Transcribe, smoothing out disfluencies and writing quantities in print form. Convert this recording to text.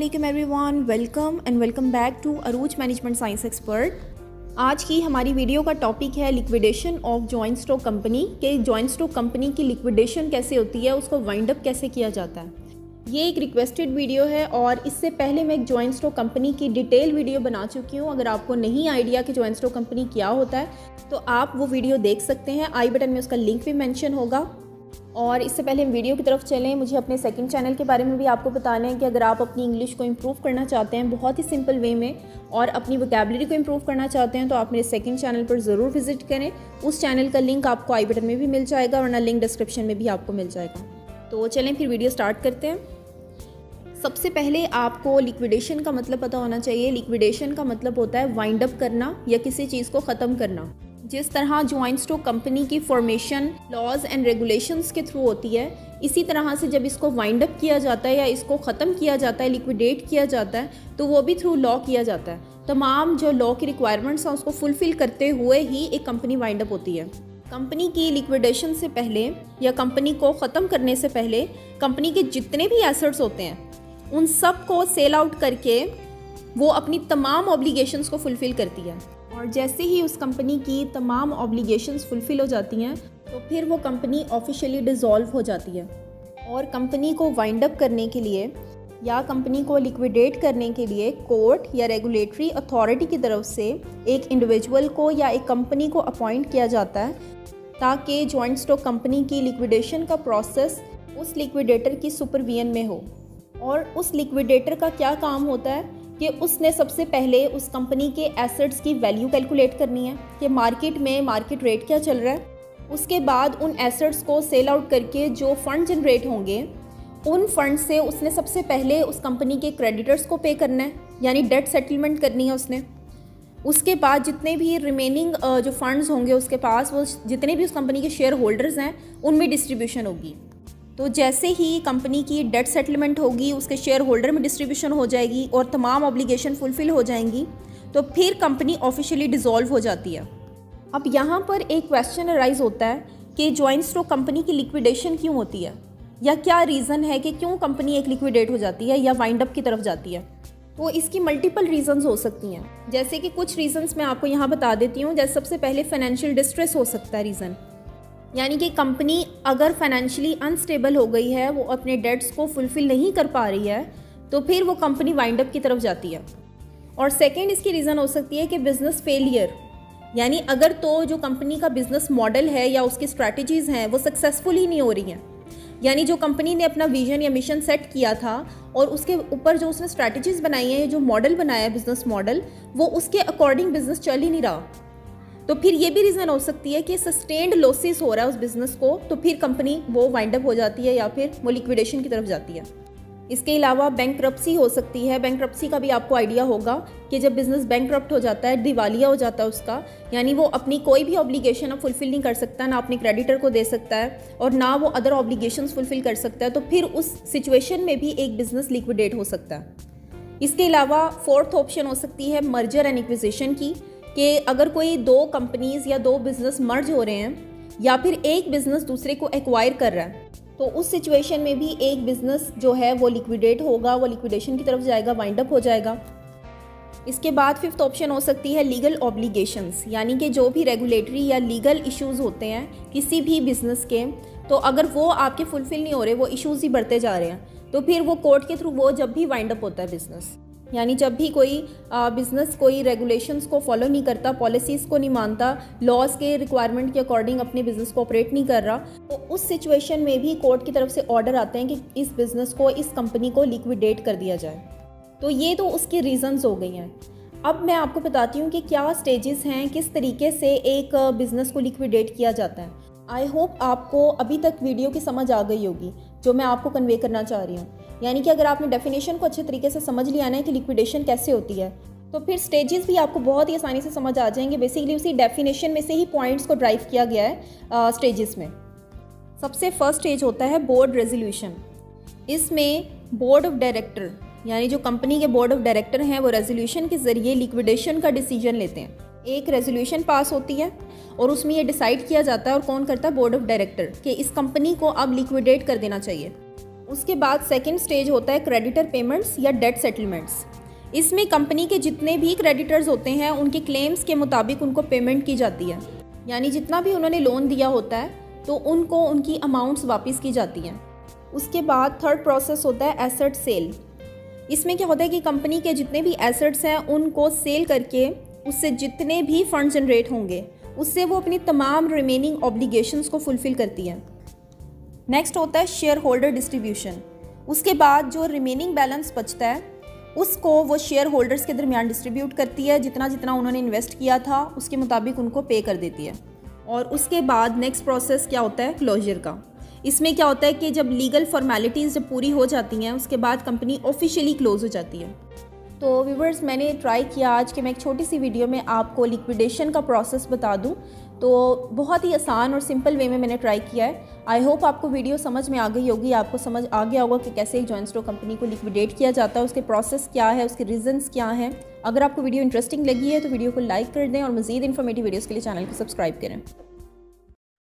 अस्सलामुअलैकुम everyone, welcome back to Arooj management science expert. आज की हमारी वीडियो का टॉपिक है liquidation of joint stock company के जॉइंट स्टॉक कंपनी की लिक्विडेशन कैसे होती है, उसको वाइंड अप कैसे किया जाता है। ये एक रिक्वेस्टेड वीडियो है और इससे पहले मैं एक जॉइंट स्टॉक कंपनी की डिटेल वीडियो बना चुकी हूँ। अगर आपको नहीं आइडिया कि जॉइंट स्टॉक कंपनी क्या होता है तो आप वो वीडियो देख सकते हैं। आई बटन में उसका लिंक भी मेंशन होगा। और इससे पहले हम वीडियो की तरफ चलें, मुझे अपने सेकंड चैनल के बारे में भी आपको बताना है कि अगर आप अपनी इंग्लिश को इम्प्रूव करना चाहते हैं बहुत ही सिंपल वे में और अपनी वोकैबुलरी को इम्प्रूव करना चाहते हैं तो आप मेरे सेकंड चैनल पर ज़रूर विजिट करें। उस चैनल का लिंक आपको आई बटन में भी मिल जाएगा वरना लिंक डिस्क्रिप्शन में भी आपको मिल जाएगा। तो चलें फिर वीडियो स्टार्ट करते हैं। सबसे पहले आपको लिक्विडेशन का मतलब पता होना चाहिए। लिक्विडेशन का मतलब होता है वाइंड अप करना या किसी चीज़ को ख़त्म करना। जिस तरह जॉइंट स्टॉक कंपनी की फॉर्मेशन लॉज एंड रेगुलेशंस के थ्रू होती है, इसी तरह से जब इसको वाइंड अप किया जाता है या इसको ख़त्म किया जाता है, लिक्विडेट किया जाता है, तो वो भी थ्रू लॉ किया जाता है। तमाम जो लॉ की रिक्वायरमेंट्स हैं उसको फुलफ़िल करते हुए ही एक कंपनी वाइंड अप होती है। कंपनी की लिक्विडेशन से पहले या कंपनी को ख़त्म करने से पहले कंपनी के जितने भी एसेट्स होते हैं उन सब को सेल आउट करके वो अपनी तमाम ऑब्लिगेशंस को फुलफ़िल करती है। और जैसे ही उस कंपनी की तमाम ऑब्लिगेशंस फुलफ़िल हो जाती हैं तो फिर वो कंपनी ऑफिशियली डिज़ोल्व हो जाती है। और कंपनी को वाइंड अप करने के लिए या कंपनी को लिक्विडेट करने के लिए कोर्ट या रेगुलेटरी अथॉरिटी की तरफ से एक इंडिविजुअल को या एक कंपनी को अपॉइंट किया जाता है ताकि जॉइंट स्टॉक कंपनी की लिक्विडेशन का प्रोसेस उस लिक्विडेटर की सुपरविजन में हो। और उस लिक्विडेटर का क्या काम होता है कि उसने सबसे पहले उस कंपनी के एसेट्स की वैल्यू कैलकुलेट करनी है कि मार्केट में मार्केट रेट क्या चल रहा है। उसके बाद उन एसेट्स को सेल आउट करके जो फंड जनरेट होंगे उन फंड से उसने सबसे पहले उस कंपनी के क्रेडिटर्स को पे करना है, यानी डेट सेटलमेंट करनी है उसने। उसके बाद जितने भी रिमेनिंग जो फंड्स होंगे उसके पास, वो जितने भी उस कंपनी के शेयर होल्डर्स हैं उनमें डिस्ट्रीब्यूशन होगी। तो जैसे ही कंपनी की डेट सेटलमेंट होगी, उसके शेयर होल्डर में डिस्ट्रीब्यूशन हो जाएगी और तमाम ऑब्लिगेशन फुलफ़िल हो जाएंगी, तो फिर कंपनी ऑफिशियली डिज़ोल्व हो जाती है। अब यहाँ पर एक क्वेश्चन अराइज होता है कि जॉइंट स्टॉक कंपनी की लिक्विडेशन क्यों होती है या क्या रीज़न है कि क्यों कंपनी एक लिक्विडेट हो जाती है या वाइंड अप की तरफ जाती है। तो इसकी मल्टीपल रीज़न्स हो सकती हैं। जैसे कि कुछ रीज़न्स मैं आपको यहाँ बता देती हूँ। जैसे सबसे पहले फाइनेंशियल डिस्ट्रेस हो सकता है रीज़न, यानी कि कंपनी अगर फाइनेंशियली अनस्टेबल हो गई है, वो अपने डेट्स को फुलफ़िल नहीं कर पा रही है, तो फिर वो कंपनी वाइंड अप की तरफ जाती है। और सेकंड इसकी रीज़न हो सकती है कि बिज़नेस फेलियर, यानी अगर तो जो कंपनी का बिज़नेस मॉडल है या उसकी स्ट्रैटेजीज़ हैं वो सक्सेसफुल ही नहीं हो रही हैं, यानी जो कंपनी ने अपना विजन या मिशन सेट किया था और उसके ऊपर जो उसने स्ट्रैटेजीज़ बनाई हैं, जो मॉडल बनाया है बिज़नेस मॉडल, वो उसके अकॉर्डिंग बिज़नेस चल ही नहीं रहा, तो फिर ये भी रीज़न हो सकती है कि सस्टेन्ड लॉसेस हो रहा है उस बिज़नेस को, तो फिर कंपनी वो वाइंड अप हो जाती है या फिर वो लिक्विडेशन की तरफ जाती है। इसके अलावा बैंकरप्सी हो सकती है। बैंकरप्सी का भी आपको आइडिया होगा कि जब बिज़नेस बैंकरप्ट हो जाता है, दिवालिया हो जाता है उसका, यानी वो अपनी कोई भी ऑब्लिगेशन अब फुलफ़िल नहीं कर सकता, ना अपने क्रेडिटर को दे सकता है और ना वो अदर ऑब्लिगेशंस फुलफ़िल कर सकता है, तो फिर उस सिचुएशन में भी एक बिज़नेस लिक्विडेट हो सकता है। इसके अलावा फोर्थ ऑप्शन हो सकती है मर्जर एंड एक्विजिशन की, कि अगर कोई दो कंपनीज़ या दो बिज़नेस मर्ज हो रहे हैं या फिर एक बिज़नेस दूसरे को एक्वायर कर रहा है, तो उस सिचुएशन में भी एक बिज़नेस जो है वो लिक्विडेट होगा, वो लिक्विडेशन की तरफ जाएगा, वाइंड अप हो जाएगा। इसके बाद फिफ्थ ऑप्शन हो सकती है लीगल ऑब्लिगेशंस, यानी कि जो भी रेगुलेटरी या लीगल इश्यूज़ होते हैं किसी भी बिज़नेस के, तो अगर वो आपके फुलफ़िल नहीं हो रहे, वो इश्यूज़ ही बढ़ते जा रहे हैं, तो फिर वो कोर्ट के थ्रू वो जब भी वाइंड अप होता है बिज़नेस, यानी जब भी कोई बिज़नेस कोई रेगुलेशंस को फॉलो नहीं करता, पॉलिसीज़ को नहीं मानता, लॉज के रिक्वायरमेंट के अकॉर्डिंग अपने बिज़नेस को ऑपरेट नहीं कर रहा, तो उस सिचुएशन में भी कोर्ट की तरफ से ऑर्डर आते हैं कि इस बिज़नेस को, इस कंपनी को लिक्विडेट कर दिया जाए। तो ये तो उसकी रीज़न्स हो गई हैं। अब मैं आपको बताती हूँ कि क्या स्टेजेस हैं, किस तरीके से एक बिज़नेस को लिक्विडेट किया जाता है। आई होप आपको अभी तक वीडियो की समझ आ गई होगी जो मैं आपको कन्वे करना चाह रही हूँ। यानी कि अगर आपने डेफिनेशन को अच्छे तरीके से समझ लिया ना कि लिक्विडेशन कैसे होती है, तो फिर स्टेजेस भी आपको बहुत ही आसानी से समझ आ जाएंगे। बेसिकली उसी डेफिनेशन में से ही पॉइंट्स को ड्राइव किया गया है स्टेजेस में। सबसे फर्स्ट स्टेज होता है बोर्ड रेजोल्यूशन। इसमें बोर्ड ऑफ डायरेक्टर, यानी जो कंपनी के बोर्ड ऑफ डायरेक्टर हैं, वो रेजोल्यूशन के ज़रिए लिक्विडेशन का डिसीजन लेते हैं। एक रेजोल्यूशन पास होती है और उसमें ये डिसाइड किया जाता है, और कौन करता है, बोर्ड ऑफ डायरेक्टर, कि इस कंपनी को अब लिक्विडेट कर देना चाहिए। उसके बाद सेकंड स्टेज होता है क्रेडिटर पेमेंट्स या डेट सेटलमेंट्स। इसमें कंपनी के जितने भी क्रेडिटर्स होते हैं उनके क्लेम्स के मुताबिक उनको पेमेंट की जाती है, यानी जितना भी उन्होंने लोन दिया होता है तो उनको उनकी अमाउंट्स वापस की जाती हैं। उसके बाद थर्ड प्रोसेस होता है एसेट सेल। इसमें क्या होता है कि कंपनी के जितने भी एसेट्स हैं उनको सेल करके उससे जितने भी फंड जनरेट होंगे उससे वो अपनी तमाम रिमेनिंग ऑब्लिगेशंस को फुलफ़िल करती है। नेक्स्ट होता है शेयर होल्डर डिस्ट्रीब्यूशन। उसके बाद जो रिमेनिंग बैलेंस बचता है उसको वो शेयर होल्डर्स के दरमियान डिस्ट्रीब्यूट करती है, जितना जितना उन्होंने इन्वेस्ट किया था उसके मुताबिक उनको पे कर देती है। और उसके बाद नेक्स्ट प्रोसेस क्या होता है क्लोजर का। इसमें क्या होता है कि जब लीगल फॉर्मेलिटीज़ जब पूरी हो जाती हैं उसके बाद कंपनी ऑफिशियली क्लोज हो जाती है। तो व्यूवर्स, मैंने ट्राई किया आज कि मैं एक छोटी सी वीडियो में आपको लिक्विडेशन का प्रोसेस बता दूं, तो बहुत ही आसान और सिंपल वे में मैंने ट्राई किया है। आई होप आपको वीडियो समझ में आ गई होगी, आपको समझ आ गया होगा कि कैसे एक जॉइंट स्टॉक कंपनी को लिक्विडेट किया जाता है, उसके प्रोसेस क्या है, उसके रीजंस क्या हैं। अगर आपको वीडियो इंटरेस्टिंग लगी है तो वीडियो को लाइक कर दें और मज़ीद इन्फॉर्मेटिव वीडियोज़ के लिए चैनल को सब्सक्राइब करें।